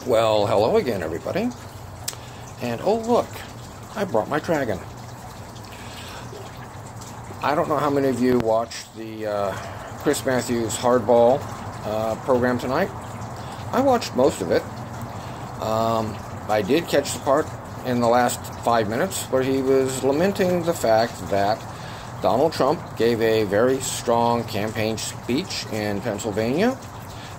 Well, hello again, everybody. And oh, look, I brought my dragon. I don't know how many of you watched the Chris Matthews Hardball program tonight. I watched most of it. I did catch the part in the last 5 minutes where he was lamenting the fact that Donald Trump gave a very strong campaign speech in Pennsylvania.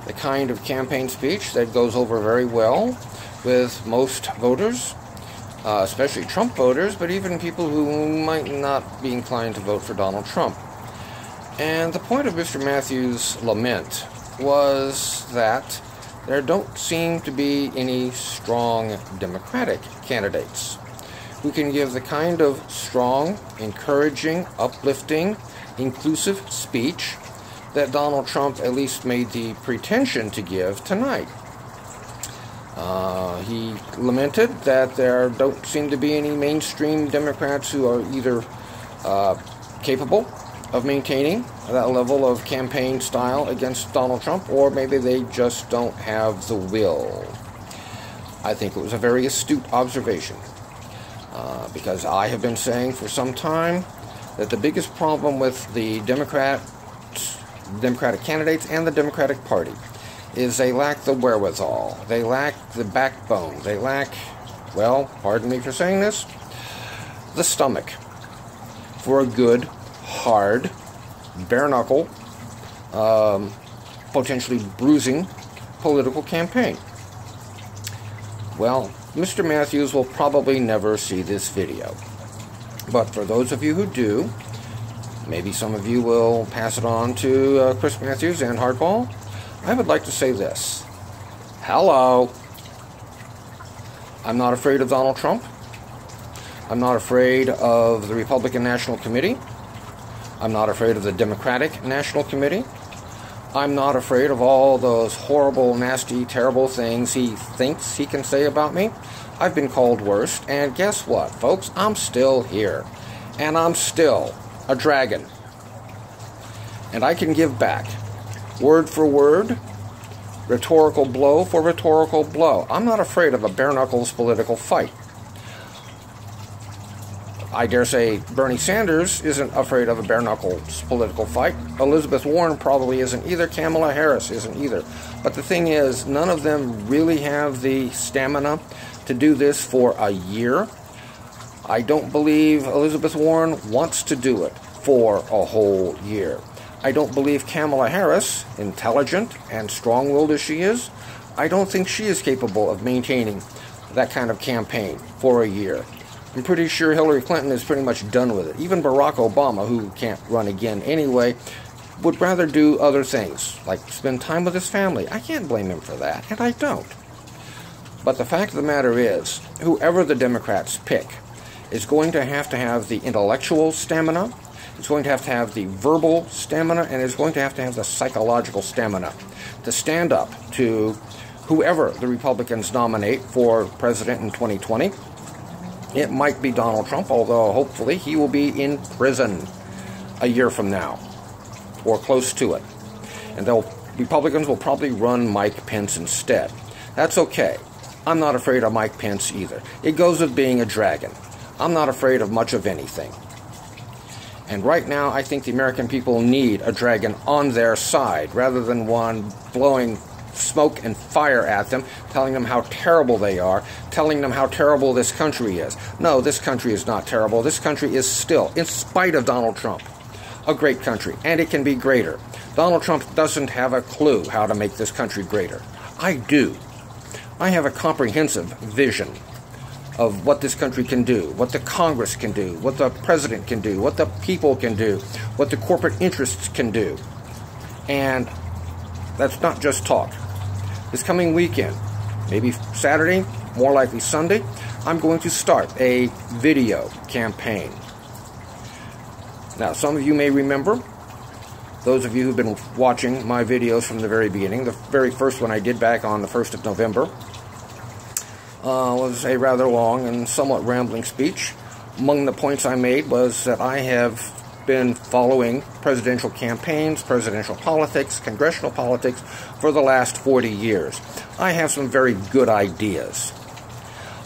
The kind of campaign speech that goes over very well with most voters, especially Trump voters, but even people who might not be inclined to vote for Donald Trump. And the point of Mr. Matthews' lament was that there don't seem to be any strong Democratic candidates who can give the kind of strong, encouraging, uplifting, inclusive speech that Donald Trump at least made the pretension to give tonight. He lamented that there don't seem to be any mainstream Democrats who are either capable of maintaining that level of campaign style against Donald Trump, or maybe they just don't have the will. I think it was a very astute observation, because I have been saying for some time that the biggest problem with the Democratic candidates and the Democratic Party is they lack the wherewithal, they lack the backbone, they lack, well, pardon me for saying this, the stomach for a good, hard, bare-knuckle, potentially bruising political campaign. Well, Mr. Matthews will probably never see this video, but for those of you who do, maybe some of you will pass it on to Chris Matthews and Hardball. I would like to say this. Hello. I'm not afraid of Donald Trump. I'm not afraid of the Republican National Committee. I'm not afraid of the Democratic National Committee. I'm not afraid of all those horrible, nasty, terrible things he thinks he can say about me. I've been called worse, and guess what, folks? I'm still here. And I'm still a dragon. And I can give back, word for word, rhetorical blow for rhetorical blow. I'm not afraid of a bare-knuckles political fight. I dare say Bernie Sanders isn't afraid of a bare-knuckles political fight. Elizabeth Warren probably isn't either. Kamala Harris isn't either. But the thing is, none of them really have the stamina to do this for a year. I don't believe Elizabeth Warren wants to do it for a whole year. I don't believe Kamala Harris, intelligent and strong-willed as she is, I don't think she is capable of maintaining that kind of campaign for a year. I'm pretty sure Hillary Clinton is pretty much done with it. Even Barack Obama, who can't run again anyway, would rather do other things, like spend time with his family. I can't blame him for that, and I don't. But the fact of the matter is, whoever the Democrats pick is going to have the intellectual stamina, it's going to have the verbal stamina, and it's going to have the psychological stamina to stand up to whoever the Republicans nominate for president in 2020. It might be Donald Trump, although hopefully he will be in prison a year from now, or close to it. And Republicans will probably run Mike Pence instead. That's okay. I'm not afraid of Mike Pence either. It goes with being a dragon. I'm not afraid of much of anything. And right now, I think the American people need a dragon on their side, rather than one blowing smoke and fire at them, telling them how terrible they are, telling them how terrible this country is. No, this country is not terrible. This country is still, in spite of Donald Trump, a great country, and it can be greater. Donald Trump doesn't have a clue how to make this country greater. I do. I have a comprehensive vision of what this country can do, what the Congress can do, what the president can do, what the people can do, what the corporate interests can do. And that's not just talk. This coming weekend, maybe Saturday, more likely Sunday, I'm going to start a video campaign. Now, some of you may remember, those of you who've been watching my videos from the very beginning, the very first one I did back on the 1st of November, was a rather long and somewhat rambling speech. Among the points I made was that I have been following presidential campaigns, presidential politics, congressional politics for the last 40 years. I have some very good ideas.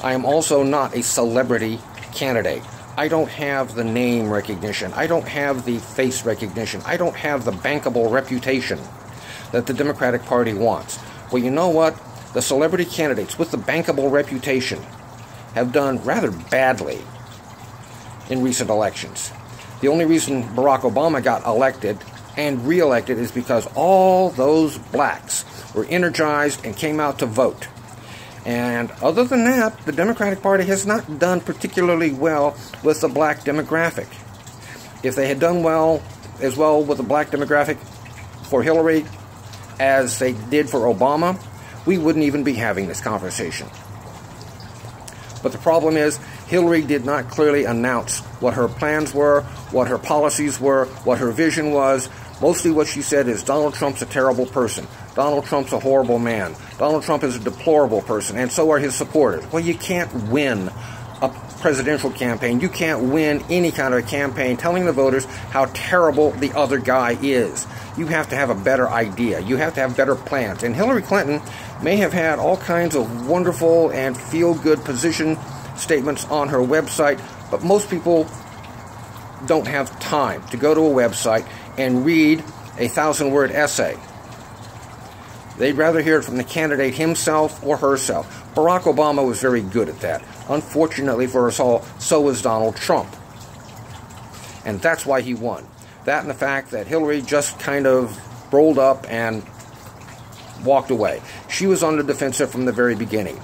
I am also not a celebrity candidate. I don't have the name recognition. I don't have the face recognition. I don't have the bankable reputation that the Democratic Party wants. Well, you know what? The celebrity candidates with the bankable reputation have done rather badly in recent elections. The only reason Barack Obama got elected and re-elected is because all those blacks were energized and came out to vote. And other than that, the Democratic Party has not done particularly well with the black demographic. If they had done as well with the black demographic for Hillary as they did for Obama, we wouldn't even be having this conversation. But the problem is, Hillary did not clearly announce what her plans were, what her policies were, what her vision was. Mostly what she said is, Donald Trump's a terrible person. Donald Trump's a horrible man. Donald Trump is a deplorable person, and so are his supporters. Well, you can't win a presidential campaign. You can't win any kind of a campaign telling the voters how terrible the other guy is. You have to have a better idea. You have to have better plans. And Hillary Clinton may have had all kinds of wonderful and feel-good position statements on her website, but most people don't have time to go to a website and read a 1,000-word essay. They'd rather hear it from the candidate himself or herself. Barack Obama was very good at that. Unfortunately for us all, so was Donald Trump. And that's why he won. That and the fact that Hillary just kind of rolled up and walked away. She was on the defensive from the very beginning.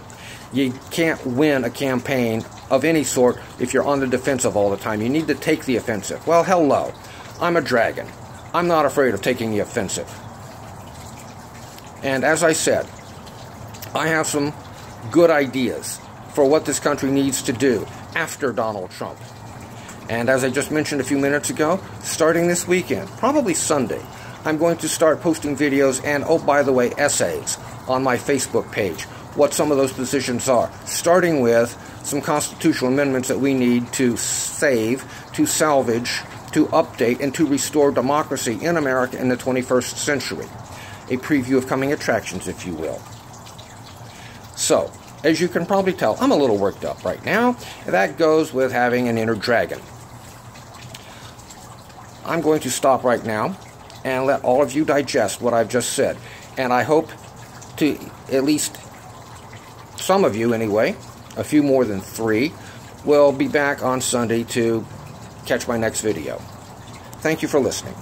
You can't win a campaign of any sort if you're on the defensive all the time. You need to take the offensive. Well, hello. I'm a dragon. I'm not afraid of taking the offensive. And as I said, I have some good ideas for what this country needs to do after Donald Trump. And as I just mentioned a few minutes ago, starting this weekend, probably Sunday, I'm going to start posting videos and, oh, by the way, essays on my Facebook page, what some of those positions are, starting with some constitutional amendments that we need to save, to salvage, to update, and to restore democracy in America in the 21st century. A preview of coming attractions, if you will. So, as you can probably tell, I'm a little worked up right now. That goes with having an inner dragon. I'm going to stop right now and let all of you digest what I've just said. And I hope to, at least some of you anyway, a few more than 3, will be back on Sunday to catch my next video. Thank you for listening.